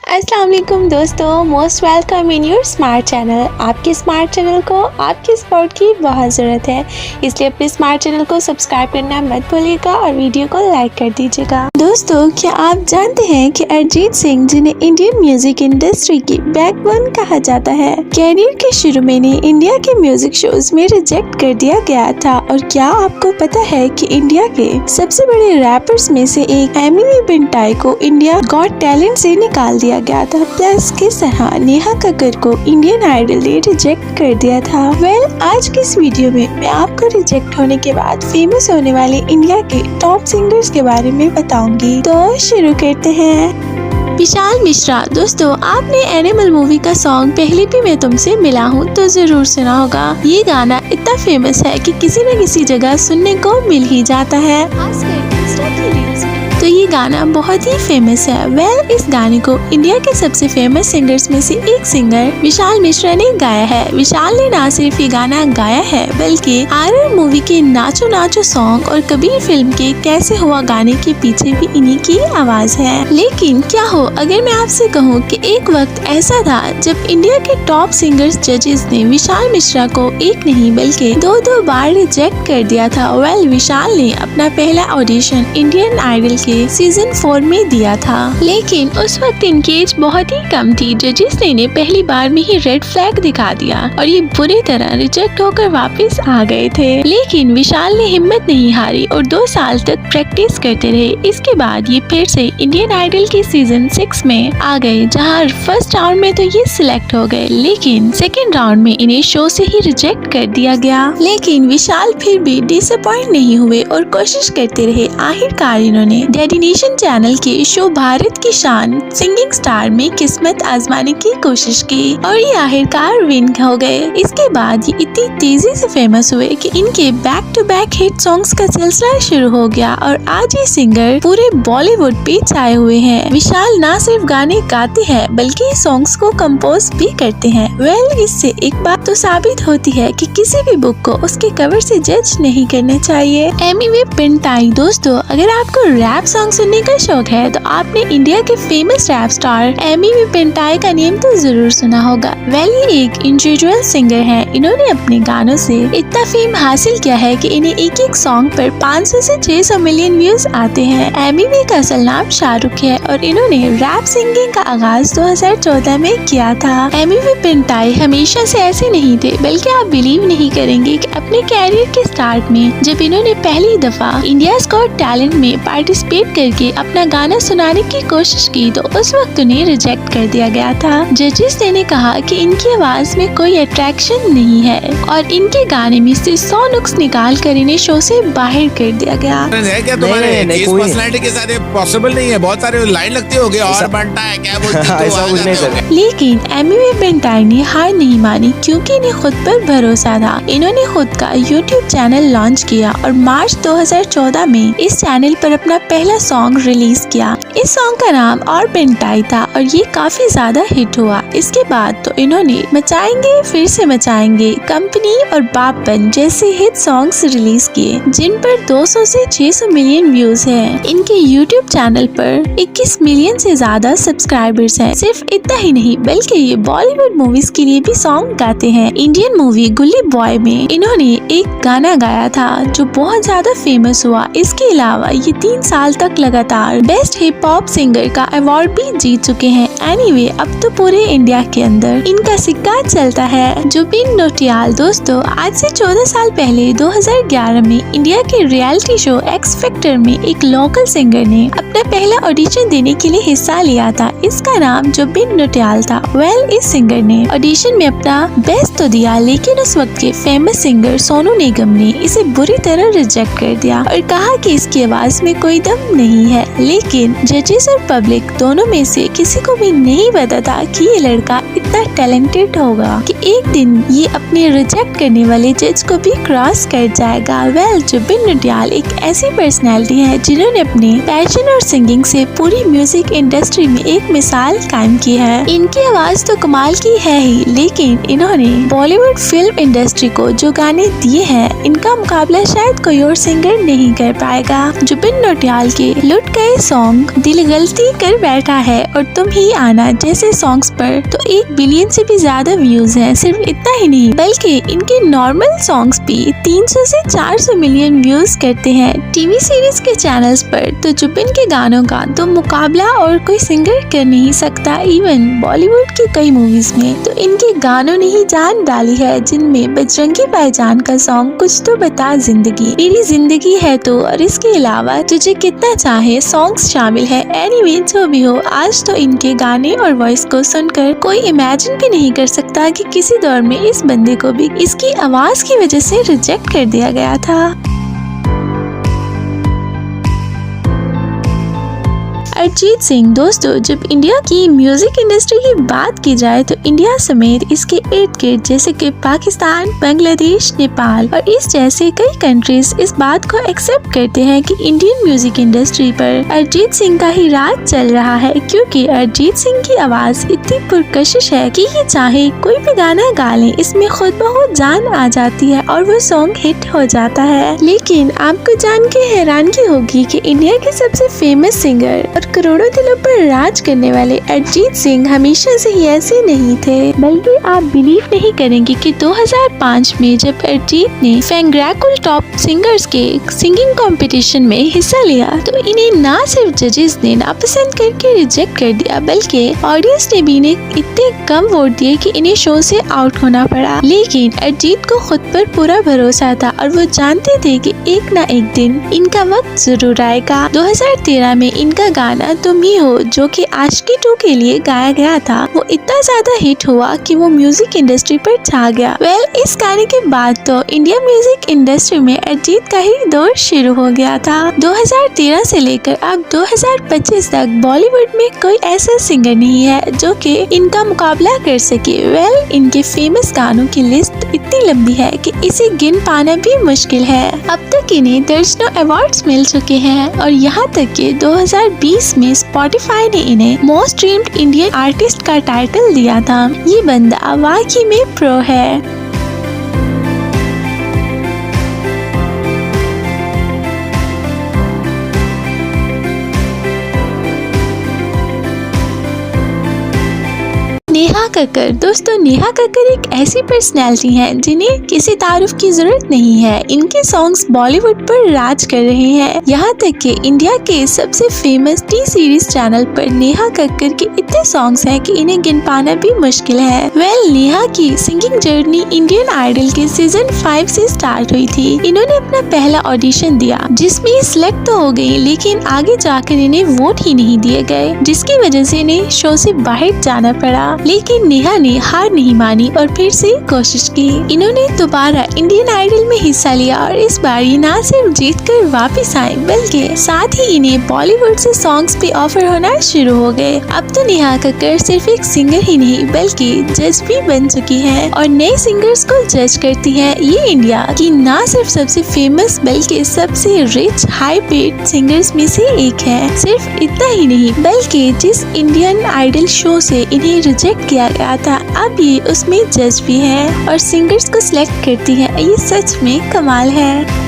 अस्सलाम वालेकुम दोस्तों, most welcome in your smart channel. आपके स्मार्ट चैनल को आपके सपोर्ट की बहुत ज़रूरत है, इसलिए अपने स्मार्ट चैनल को सब्सक्राइब करना मत भूलिएगा और वीडियो को लाइक कर दीजिएगा। दोस्तों, क्या आप जानते हैं कि अरिजीत सिंह, जिन्हें इंडियन म्यूजिक इंडस्ट्री की बैकबोन कहा जाता है, कैरियर के शुरू में इंडिया के म्यूजिक शोज में रिजेक्ट कर दिया गया था। और क्या आपको पता है कि इंडिया के सबसे बड़े रैपर्स में से एक एमी बिंटाई को इंडिया गॉट टैलेंट से निकाल दिया गया था। प्लस किस तरह नेहा कक्कर को इंडियन आइडल ने रिजेक्ट कर दिया था। आज की इस वीडियो में मैं आपको रिजेक्ट होने के बाद फेमस होने वाले इंडिया के टॉप सिंगर्स के बारे में बताऊंगी। तो शुरू करते हैं। विशाल मिश्रा। दोस्तों, आपने एनिमल मूवी का सॉन्ग पहले भी मैं तुमसे मिला हूँ तो जरूर सुना होगा। ये गाना इतना फेमस है कि किसी न किसी जगह सुनने को मिल ही जाता है, खासकर इंस्टा की रील्स में। तो ये गाना बहुत ही फेमस है। इस गाने को इंडिया के सबसे फेमस सिंगर्स में से एक सिंगर विशाल मिश्रा ने गाया है। विशाल ने न सिर्फ ये गाना गाया है बल्कि आरआर मूवी के नाचो नाचो सॉन्ग और कबीर फिल्म के कैसे हुआ गाने के पीछे भी इन्हीं की आवाज है। लेकिन क्या हो अगर मैं आपसे कहूँ कि एक वक्त ऐसा था जब इंडिया के टॉप सिंगर्स जजेस ने विशाल मिश्रा को एक नहीं बल्कि दो बार रिजेक्ट कर दिया था। विशाल ने अपना पहला ऑडिशन इंडियन आइडल के सीजन 4 में दिया था, लेकिन उस वक्त इनकी एज बहुत ही कम थी। जजेस ने इन्हें पहली बार में ही रेड फ्लैग दिखा दिया और ये बुरी तरह रिजेक्ट होकर वापस आ गए थे। लेकिन विशाल ने हिम्मत नहीं हारी और 2 साल तक प्रैक्टिस करते रहे। इसके बाद ये फिर से इंडियन आइडल के सीजन 6 में आ गए, जहाँ फर्स्ट राउंड में तो ये सिलेक्ट हो गए, लेकिन सेकेंड राउंड में इन्हें शो से ही रिजेक्ट कर दिया गया। लेकिन विशाल फिर भी डिसअपॉइंट नहीं हुए और कोशिश करते रहे। आखिरकार इन्होंने डेडिनेशन चैनल के शो भारत की शान सिंगिंग स्टार में किस्मत आजमाने की कोशिश की और ये आखिरकार विन हो गए। इसके बाद ये इतनी तेजी से फेमस हुए कि इनके back to back hit songs का सिलसिला शुरू हो गया और आज ये सिंगर पूरे बॉलीवुड पे छाए हुए हैं। विशाल न सिर्फ गाने गाते हैं बल्कि सॉन्ग्स को कंपोज भी करते हैं। इससे एक बात तो साबित होती है कि किसी भी बुक को उसके कवर से जज नहीं करना चाहिए। एमी बिंटाई। दोस्तों, अगर आपको रैप सॉन्ग सुनने का शौक है तो आपने इंडिया के फेमस रैप स्टार एमी बिंटाई का नेम तो जरूर सुना होगा। ये एक इंडिविजुअल सिंगर है। इन्होंने अपने गानों से इतना फेम हासिल किया है कि इन्हें एक सॉन्ग पर 500 से 600 मिलियन व्यूज आते हैं। एमी का असल नाम शाहरुख है और इन्होंने रैप सिंगिंग का आगाज 2014 में किया था। एमी बिंटाई हमेशा से ऐसे नहीं थे, बल्कि आप बिलीव नहीं करेंगे कि अपने कैरियर के स्टार्ट में जब इन्होंने पहली दफा इंडिया गॉट टैलेंट में पार्टिसिपेट करके अपना गाना सुनाने की कोशिश की तो उस वक्त उन्हें रिजेक्ट कर दिया गया था। जजेस ने कहा कि इनकी आवाज में कोई अट्रैक्शन नहीं है और इनके गाने में से 100 नुक्स निकाल कर इन्हें शो से बाहर कर दिया गया। है क्या तुम्हारे इस पर्सनालिटी के साथ पॉसिबल नहीं है? बहुत सारे लाइन लगती होगी और बनता है क्या बोलते। लेकिन एमी बिंटाई ने हार नहीं मानी क्योंकि इन्हें खुद पर भरोसा था। इन्होंने खुद का यूट्यूब चैनल लॉन्च किया और मार्च 2014 में इस चैनल पर अपना पहला सॉन्ग रिलीज किया। इस सॉन्ग का नाम और बिंटाई था और ये काफी ज्यादा हिट हुआ। इसके बाद तो इन्होंने मचाएंगे फिर से मचाएंगे, कंपनी और बापन जैसे हिट सॉन्ग्स रिलीज किए, जिन पर 200 से 600 मिलियन व्यूज हैं। इनके यूट्यूब चैनल पर 21 मिलियन से ज्यादा सब्सक्राइबर्स हैं। सिर्फ इतना ही नहीं बल्कि ये बॉलीवुड मूवीज के लिए भी सॉन्ग गाते हैं। इंडियन मूवी गुल्ली बॉय में इन्होंने एक गाना गाया था जो बहुत ज्यादा फेमस हुआ। इसके अलावा ये 3 साल तक लगातार बेस्ट हिप हॉप सिंगर का अवार्ड भी जीत चुके हैं। एनीवे, अब तो पूरे इंडिया के अंदर इनका सिक्का चलता है। जुबिन नौटियाल। दोस्तों, आज से 14 साल पहले 2011 में इंडिया के रियलिटी शो एक्स फैक्टर में एक लोकल सिंगर ने अपना पहला ऑडिशन देने के लिए हिस्सा लिया था। इसका नाम जुबिन नौटियाल था। इस सिंगर ने ऑडिशन में अपना बेस्ट तो दिया, लेकिन उस वक्त के फेमस सिंगर सोनू निगम ने इसे बुरी तरह रिजेक्ट कर दिया और कहा कि इसकी आवाज में कोई दम नहीं है। लेकिन जजेस और पब्लिक दोनों में से किसी को भी नहीं पता था कि ये लड़का इतना ज्यादा टैलेंटेड होगा कि एक दिन ये अपने रिजेक्ट करने वाले जज को भी क्रॉस कर जाएगा। वेल, जुबिन नौटियाल एक ऐसी पर्सनैलिटी है जिन्होंने अपने पैशन और सिंगिंग से पूरी म्यूजिक इंडस्ट्री में एक मिसाल कायम की है। इनकी आवाज तो कमाल की है ही, लेकिन इन्होंने बॉलीवुड फिल्म इंडस्ट्री को जो गाने दिए हैं, इनका मुकाबला शायद कोई और सिंगर नहीं कर पाएगा। जुबिन नौटियाल के लुट गए सॉन्ग दिल गलती कर बैठा है और तुम ही आना जैसे सॉन्ग्स पर तो 1 बिलियन से भी ज्यादा व्यूज हैं। सिर्फ इतना ही नहीं बल्कि इनके नॉर्मल सॉन्ग्स भी 300 से 400 मिलियन व्यूज करते हैं टीवी सीरीज के चैनल्स पर। तो जुबिन के गानों का तो मुकाबला और कोई सिंगर कर नहीं सकता। इवन बॉलीवुड की कई मूवीज में तो इनके गानों ने ही जान डाली है, जिनमें बजरंगी भाईजान का सॉन्ग कुछ तो बता जिंदगी, मेरी जिंदगी है तो, और इसके अलावा तुझे कितना चाहे सॉन्ग्स शामिल है। एनीवे, जो भी हो, आज तो इनके गाने और वॉइस को सुनकर कोई इमेजिन भी नहीं कर सकता कि किसी दौर में इस बंदे को भी इसकी आवाज की वजह से रिजेक्ट कर दिया गया था। अरिजीत सिंह दोस्तों, जब इंडिया की म्यूजिक इंडस्ट्री की बात की जाए तो इंडिया समेत इसके इर्द गिर्द जैसे कि पाकिस्तान, बांग्लादेश, नेपाल और इस जैसे कई कंट्रीज इस बात को एक्सेप्ट करते हैं कि इंडियन म्यूजिक इंडस्ट्री पर अरिजीत सिंह का ही राज चल रहा है, क्योंकि अरिजीत सिंह की आवाज इतनी पुरकशिश है कि ये चाहे कोई भी गाना गा ले, इसमें खुद बहुत जान आ जाती है और वो सॉन्ग हिट हो जाता है। लेकिन आपको जान के हैरानगी होगी कि इंडिया के सबसे फेमस सिंगर और करोड़ों दिलों पर राज करने वाले अरिजीत सिंह हमेशा से ही ऐसे नहीं थे, बल्कि आप बिलीव नहीं करेंगे कि 2005 में जब अरिजीत ने फैंग्रैकुल टॉप सिंगर्स के सिंगिंग कंपटीशन में हिस्सा लिया तो इन्हें ना सिर्फ जजेस ने नापसंद करके रिजेक्ट कर दिया, बल्कि ऑडियंस ने भी इन्हें इतने कम वोट दिए कि इन्हें शो से आउट होना पड़ा। लेकिन अरिजीत को खुद पर पूरा भरोसा था और वो जानते थे कि एक ना एक दिन इनका वक्त जरूर आएगा। 2013 में इनका गाना तुम ही हो, जो कि आशिकी 2 के लिए गाया गया था, वो इतना ज्यादा हिट हुआ कि वो म्यूजिक इंडस्ट्री पर छा गया। वेल, इस गाने के बाद तो इंडिया म्यूजिक इंडस्ट्री में अरिजीत का ही दौर शुरू हो गया था। 2013 से लेकर अब 2025 तक बॉलीवुड में कोई ऐसा सिंगर नहीं है जो कि इनका मुकाबला कर सके। वेल, इनके फेमस गानों की लिस्ट इतनी लंबी है कि इसे गिन पाना भी मुश्किल है। अब तक इन्हें दर्जनों अवार्ड्स मिल चुके हैं और यहाँ तक कि 2020 में स्पॉटिफाई ने इन्हें मोस्ट स्ट्रीम्ड इंडियन आर्टिस्ट का टाइटल दिया था। ये बंदा वाकई में प्रो है। नेहा कक्कर दोस्तों, नेहा कक्कर एक ऐसी पर्सनैलिटी है जिन्हें किसी तारुफ की जरूरत नहीं है। इनके सॉन्ग्स बॉलीवुड पर राज कर रहे हैं, यहाँ तक कि इंडिया के सबसे फेमस टी सीरीज चैनल पर नेहा कक्कर के इतने सॉन्ग्स हैं कि इन्हें गिन पाना भी मुश्किल है। वेल, नेहा की सिंगिंग जर्नी इंडियन आइडल के सीजन 5 से स्टार्ट हुई थी। इन्होंने अपना पहला ऑडिशन दिया जिसमें सिलेक्ट तो हो गई, लेकिन आगे जाकर इन्हें वोट ही नहीं दिए गए, जिसकी वजह से इन्हें शो से बाहर जाना पड़ा। लेकिन नेहा ने हार नहीं मानी और फिर से कोशिश की। इन्होंने दोबारा इंडियन आइडल में हिस्सा लिया और इस बार ये ना सिर्फ जीतकर वापस आए, बल्कि साथ ही इन्हें बॉलीवुड से सॉन्ग्स भी ऑफर होना शुरू हो गए। अब तो नेहा कक्कर सिर्फ एक सिंगर ही नहीं बल्कि जज भी बन चुकी है और नए सिंगर्स को जज करती है। ये इंडिया की ना सिर्फ सबसे फेमस बल्कि सबसे रिच हाई पेड सिंगर्स में से एक है। सिर्फ इतना ही नहीं बल्कि जिस इंडियन आइडल शो से इन्हें रिजेक्ट किया गया था, अब ये उसमें जज भी है और सिंगर्स को सिलेक्ट करती है। ये सच में कमाल है।